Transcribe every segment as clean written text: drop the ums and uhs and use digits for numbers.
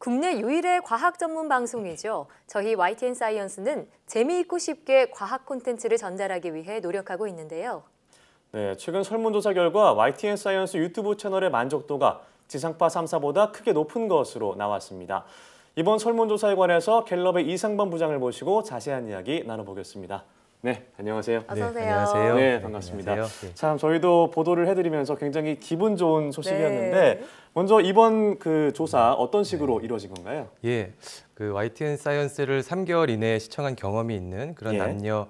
국내 유일의 과학 전문 방송이죠. 저희 YTN 사이언스는 재미있고 쉽게 과학 콘텐츠를 전달하기 위해 노력하고 있는데요. 네, 최근 설문조사 결과 YTN 사이언스 유튜브 채널의 만족도가 지상파 3사보다 크게 높은 것으로 나왔습니다. 이번 설문조사에 관해서 갤럽의 이상범 부장을 모시고 자세한 이야기 나눠보겠습니다. 네, 안녕하세요. 어서 오세요. 네, 안녕하세요. 네, 반갑습니다. 안녕하세요. 참 저희도 보도를 해드리면서 굉장히 기분 좋은 소식이었는데 네. 먼저 이번 그 조사 어떤 식으로 이루어진 건가요? 예, 그 YTN 사이언스를 3개월 이내에 시청한 경험이 있는 그런 예. 남녀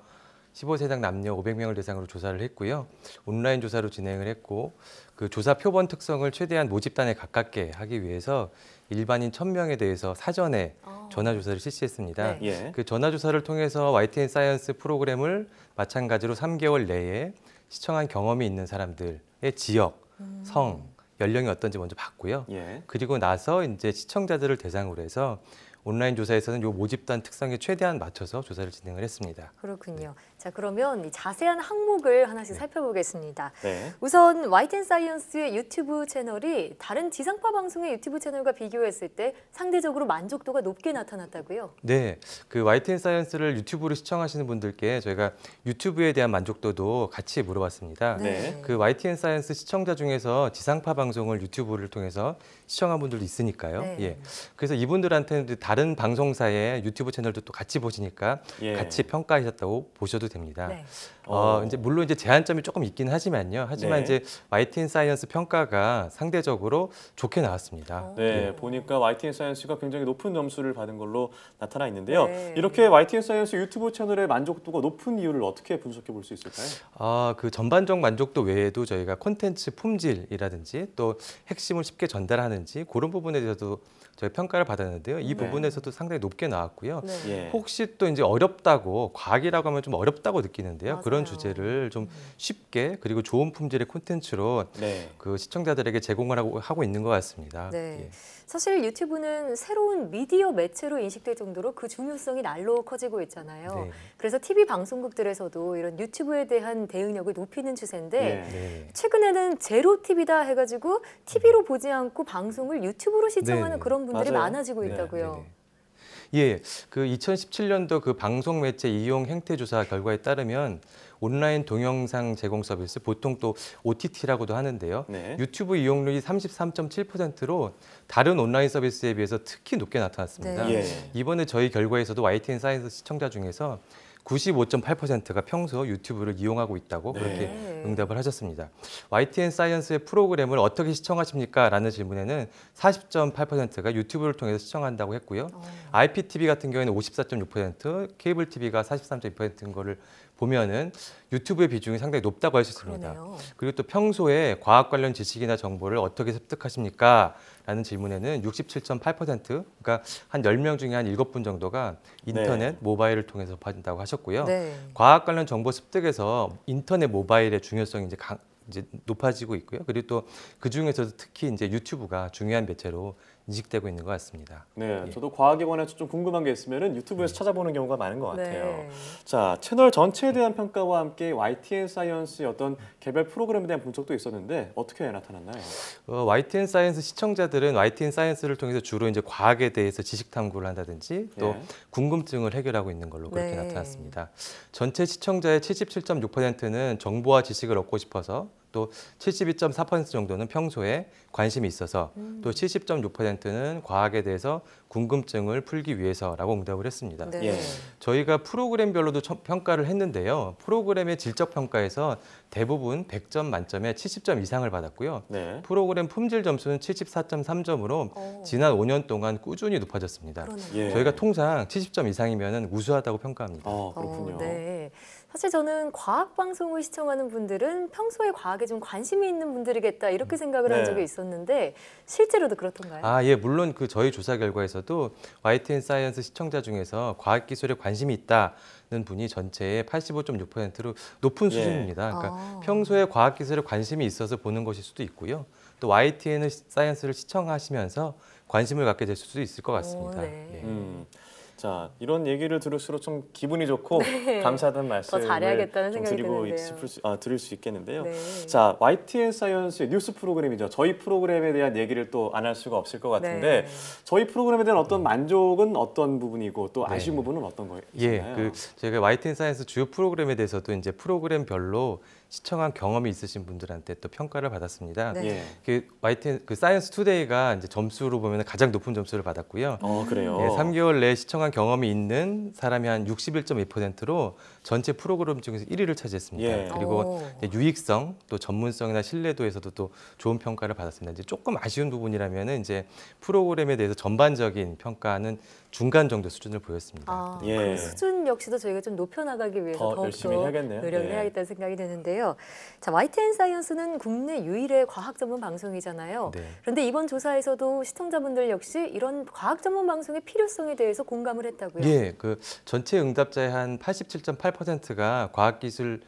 15세 당 남녀 500명을 대상으로 조사를 했고요. 온라인 조사로 진행을 했고 그 조사 표본 특성을 최대한 모집단에 가깝게 하기 위해서 일반인 1000명에 대해서 사전에 전화 조사를 실시했습니다. 네. 예. 그 전화 조사를 통해서 YTN 사이언스 프로그램을 마찬가지로 3개월 내에 시청한 경험이 있는 사람들의 지역, 성, 연령이 어떤지 먼저 봤고요. 예. 그리고 나서 이제 시청자들을 대상으로 해서 온라인 조사에서는 이 모집단 특성에 최대한 맞춰서 조사를 진행을 했습니다. 그렇군요. 자, 그러면 이 자세한 항목을 하나씩 살펴보겠습니다. 네. 우선 YTN 사이언스의 유튜브 채널이 다른 지상파 방송의 유튜브 채널과 비교했을 때 상대적으로 만족도가 높게 나타났다고요? 네, 그 YTN 사이언스를 유튜브로 시청하시는 분들께 저희가 유튜브에 대한 만족도도 같이 물어봤습니다. 네. 그 YTN 사이언스 시청자 중에서 지상파 방송을 유튜브를 통해서 시청한 분들도 있으니까요. 네. 예. 그래서 이분들한테는 다른 방송사의 유튜브 채널도 또 같이 보시니까 예. 같이 평가하셨다고 보셔도 됩니다. 네. 이제 물론 이제 제한점이 조금 있긴 하지만요. 하지만 네. 이제 YTN 사이언스 평가가 상대적으로 좋게 나왔습니다. 네, 보니까 YTN 사이언스가 굉장히 높은 점수를 받은 걸로 나타나 있는데요. 네. 이렇게 YTN 사이언스 유튜브 채널의 만족도가 높은 이유를 어떻게 분석해 볼 수 있을까요? 그 전반적 만족도 외에도 저희가 콘텐츠 품질이라든지 또 핵심을 쉽게 전달하는지 그런 부분에 대해서도 저희 평가를 받았는데요. 이 부분에서도 상당히 높게 나왔고요. 네. 예. 혹시 또 이제 어렵다고 과학이라고 하면 좀 어렵다고 느끼는데요. 맞아요. 그런 주제를 좀 쉽게 그리고 좋은 품질의 콘텐츠로 네. 그 시청자들에게 제공을 하고 있는 것 같습니다. 네. 예. 사실 유튜브는 새로운 미디어 매체로 인식될 정도로 그 중요성이 날로 커지고 있잖아요. 네. 그래서 TV 방송국들에서도 이런 유튜브에 대한 대응력을 높이는 추세인데 예. 네. 최근에는 제로 TV다 해가지고 TV로 보지 않고 방송을 유튜브로 시청하는 네. 그런 분들이 맞아요. 많아지고 네. 있다고요. 예, 그 2017년도 그 방송 매체 이용 행태 조사 결과에 따르면 온라인 동영상 제공 서비스, 보통 또 OTT라고도 하는데요. 네. 유튜브 이용률이 33.7%로 다른 온라인 서비스에 비해서 특히 높게 나타났습니다. 네. 예. 이번에 저희 결과에서도 YTN 사이언스 시청자 중에서 95.8%가 평소 유튜브를 이용하고 있다고 네. 그렇게 응답을 하셨습니다. YTN 사이언스의 프로그램을 어떻게 시청하십니까? 라는 질문에는 40.8%가 유튜브를 통해서 시청한다고 했고요. IPTV 같은 경우에는 54.6%, 케이블 TV가 43.2%인 거를 보면은 유튜브의 비중이 상당히 높다고 할 수 있습니다. 그러네요. 그리고 또 평소에 과학 관련 지식이나 정보를 어떻게 습득하십니까? 라는 질문에는 67.8%, 그러니까 한 10명 중에 한 7분 정도가 인터넷, 모바일을 통해서 받는다고 하셨고요. 네. 과학 관련 정보 습득에서 인터넷, 모바일의 중요성이 이제 높아지고 있고요. 그리고 또 그 중에서도 특히 이제 유튜브가 중요한 매체로 인식되고 있는 것 같습니다. 네, 저도 과학에 관해서 좀 궁금한 게 있으면 유튜브에서 찾아보는 경우가 많은 것 같아요. 네. 자, 채널 전체에 대한 평가와 함께 YTN 사이언스의 어떤 개별 프로그램에 대한 분석도 있었는데 어떻게 나타났나요? YTN 사이언스 시청자들은 YTN 사이언스를 통해서 주로 이제 과학에 대해서 지식 탐구를 한다든지 또 예. 궁금증을 해결하고 있는 걸로 그렇게 네. 나타났습니다. 전체 시청자의 77.6%는 정보와 지식을 얻고 싶어서 또 72.4% 정도는 평소에 관심이 있어서 또 70.6%는 과학에 대해서 궁금증을 풀기 위해서라고 응답을 했습니다. 네. 예. 저희가 프로그램별로도 평가를 했는데요. 프로그램의 질적 평가에서 대부분 100점 만점에 70점 이상을 받았고요. 네. 프로그램 품질 점수는 74.3점으로 지난 5년 동안 꾸준히 높아졌습니다. 그러네요. 예. 저희가 통상 70점 이상이면 우수하다고 평가합니다. 그렇군요. 네. 사실 저는 과학 방송을 시청하는 분들은 평소에 과학에 좀 관심이 있는 분들이겠다 이렇게 생각을 한 네. 적이 있었는데 실제로도 그렇던가요? 예, 물론 그 저희 조사 결과에서도 YTN 사이언스 시청자 중에서 과학 기술에 관심이 있다는 분이 전체의 85.6%로 높은 예. 수준입니다. 그러니까 평소에 과학 기술에 관심이 있어서 보는 것일 수도 있고요. 또 YTN 사이언스를 시청하시면서 관심을 갖게 될 수도 있을 것 같습니다. 네. 예. 자, 이런 얘기를 들을수록 좀 기분이 좋고 감사하다는 말씀을 잘해야겠다는 좀 생각이 드리고 드는데요. 드릴 수 있겠는데요. 네. 자, YTN 사이언스의 뉴스 프로그램이죠. 저희 프로그램에 대한 얘기를 또 안 할 수가 없을 것 같은데 네. 저희 프로그램에 대한 어떤 만족은 어떤 부분이고 또 아쉬운 네. 부분은 어떤 거예요? 예, 저희가 YTN 사이언스 주요 프로그램에 대해서도 이제 프로그램별로 시청한 경험이 있으신 분들한테 또 평가를 받았습니다. 네. 예. 그 YTN 그 사이언스 투데이가 이제 점수로 보면 가장 높은 점수를 받았고요. 그래요. 예, 3개월 내에 시청한 경험이 있는 사람이 한 61.2%로 전체 프로그램 중에서 1위를 차지했습니다. 예. 그리고 이제 유익성, 또 전문성이나 신뢰도에서도 또 좋은 평가를 받았습니다. 이제 조금 아쉬운 부분이라면은 이제 프로그램에 대해서 전반적인 평가는 중간 정도 수준을 보였습니다. 예. 그 수준 역시도 저희가 좀 높여나가기 위해서 더 더욱더 열심히 해야겠네요. 노력을 예. 해야겠다는 생각이 드는데요. 자, YTN 사이언스는 국내 유일의 과학 전문 방송이잖아요. 네. 그런데 이번 조사에서도 시청자분들 역시 이런 과학 전문 방송의 필요성에 대해서 공감을 했다고요. 예, 그 전체 응답자의 한 87.8%가 과학기술을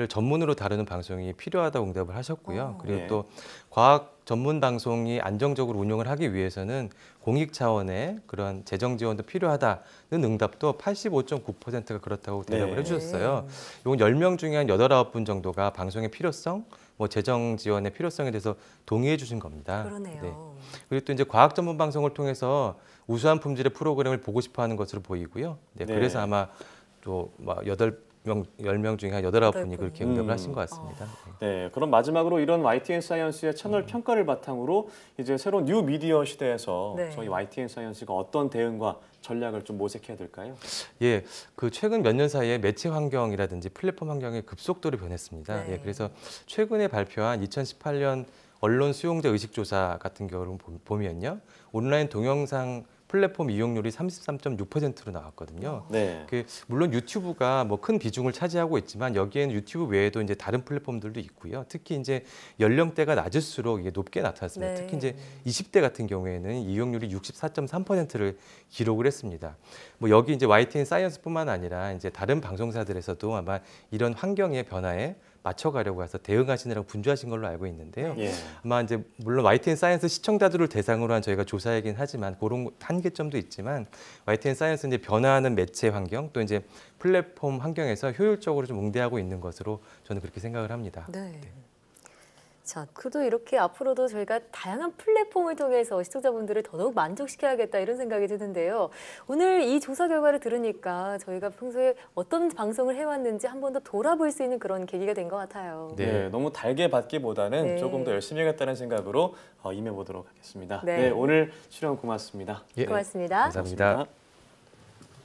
전문으로 다루는 방송이 필요하다고 응답을 하셨고요. 그리고 예. 또 과학 전문 방송이 안정적으로 운영을 하기 위해서는 공익 차원의 그런 재정 지원도 필요하다는 응답도 85.9%가 그렇다고 대답을 네. 해주셨어요. 이건 10명 중에 한 8, 9분 정도가 방송의 필요성, 뭐 재정 지원의 필요성에 대해서 동의해 주신 겁니다. 그러네요. 네. 그리고 또 이제 과학 전문 방송을 통해서 우수한 품질의 프로그램을 보고 싶어 하는 것으로 보이고요. 네, 네. 그래서 아마 또막 10명 중에 한 8, 9분이 그렇게 응답을 음. 하신 것 같습니다. 네, 그럼 마지막으로 이런 YTN 사이언스의 채널 평가를 바탕으로 이제 새로운 뉴 미디어 시대에서 네. 저희 YTN 사이언스가 어떤 대응과 전략을 좀 모색해야 될까요? 예, 그 최근 몇 년 사이에 매체 환경이라든지 플랫폼 환경이 급속도로 변했습니다. 네. 예, 그래서 최근에 발표한 2018년 언론 수용자 의식 조사 같은 경우를 보면요, 온라인 동영상 플랫폼 이용률이 33.6%로 나왔거든요. 네. 물론 유튜브가 뭐 큰 비중을 차지하고 있지만 여기에는 유튜브 외에도 이제 다른 플랫폼들도 있고요. 특히 이제 연령대가 낮을수록 이게 높게 나타났습니다. 네. 특히 이제 20대 같은 경우에는 이용률이 64.3%를 기록을 했습니다. 뭐 여기 이제 YTN 사이언스뿐만 아니라 이제 다른 방송사들에서도 아마 이런 환경의 변화에 맞춰가려고 해서 대응하시느라고 분주하신 걸로 알고 있는데요. 예. 아마 이제 물론 YTN 사이언스 시청자들을 대상으로 한 저희가 조사이긴 하지만 그런 한계점도 있지만 YTN 사이언스 이제 변화하는 매체 환경 또 이제 플랫폼 환경에서 효율적으로 좀 응대하고 있는 것으로 저는 그렇게 생각을 합니다. 네. 자, 그래도 이렇게 앞으로도 저희가 다양한 플랫폼을 통해서 시청자분들을 더더욱 만족시켜야겠다 이런 생각이 드는데요. 오늘 이 조사 결과를 들으니까 저희가 평소에 어떤 방송을 해왔는지 한 번 더 돌아볼 수 있는 그런 계기가 된 것 같아요. 네. 네, 너무 달게 받기보다는 네. 조금 더 열심히 하겠다는 생각으로 임해보도록 하겠습니다. 네. 네, 오늘 출연 고맙습니다. 예, 고맙습니다. 감사합니다.